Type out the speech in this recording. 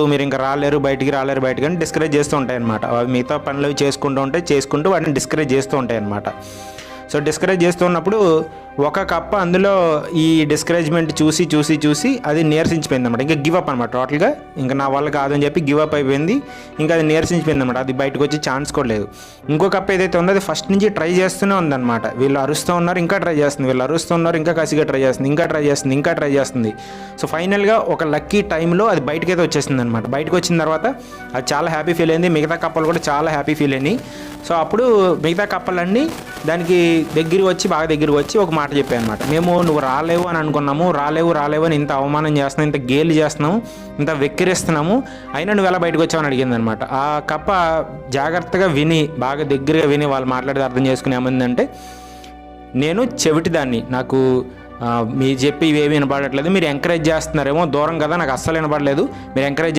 మీరు ఇంకా రాలేరు బయటికి అని డిస్కరేజ్ చేస్తూ ఉంటాయన్నమాట. అవి మిగతా పనులు చేసుకుంటూ వాటిని డిస్కరేజ్ చేస్తూ ఉంటాయన్నమాట. సో డిస్కరేజ్ చేస్తూ ఉన్నప్పుడు ఒక కప్ప అందులో ఈ డిస్కరేజ్మెంట్ చూసి అది నీరసించిపోయింది అనమాట. ఇంకా గివ్ అప్ అనమాట. టోటల్గా ఇంకా నా వల్ల కాదని చెప్పి గివ్ అప్ అయిపోయింది. ఇంకా అది నీరసించిపోయింది అనమాట. అది బయటకు వచ్చి ఛాన్స్ కూడా లేదు. ఇంకో కప్ప ఏదైతే ఉందో అది ఫస్ట్ నుంచి ట్రై చేస్తూనే ఉందన్నమాట. వీళ్ళు అరుస్తూ ఉన్నారు, ఇంకా ట్రై చేస్తుంది, వీళ్ళు అరుస్తూ ఉన్నారు, ఇంకా కసిగా ట్రై చేస్తుంది. సో ఫైనల్గా ఒక లక్కీ టైంలో అది బయటకైతే వచ్చేసింది అనమాట. బయటకు వచ్చిన తర్వాత అది చాలా హ్యాపీ ఫీల్ అయింది. మిగతా కప్పలు కూడా చాలా హ్యాపీ ఫీల్ అయినాయి. సో అప్పుడు మిగతా కప్పలన్నీ దానికి బాగా దగ్గరికి వచ్చి ఒక మాట చెప్పాయి అనమాట. మేము నువ్వు రాలేవు అని అనుకున్నాము, రాలేవు అని ఇంత అవమానం చేస్తున్నావు, ఇంత గేలి చేస్తున్నాము, ఇంత వెక్కిరిస్తున్నాము, అయినా నువ్వు ఎలా బయటకు వచ్చావు అని అడిగింది అనమాట. ఆ కప్ప జాగ్రత్తగా బాగా దగ్గరగా విని వాళ్ళు మాట్లాడితే అర్థం చేసుకుని ఏమైందంటే, నేను చెవిటిదాన్ని, నాకు మీరు చెప్పి ఇవేమీ వినపడట్లేదు, మీరు ఎంకరేజ్ చేస్తున్నారేమో, దూరం కదా నాకు అస్సలు వినపడలేదు, మీరు ఎంకరేజ్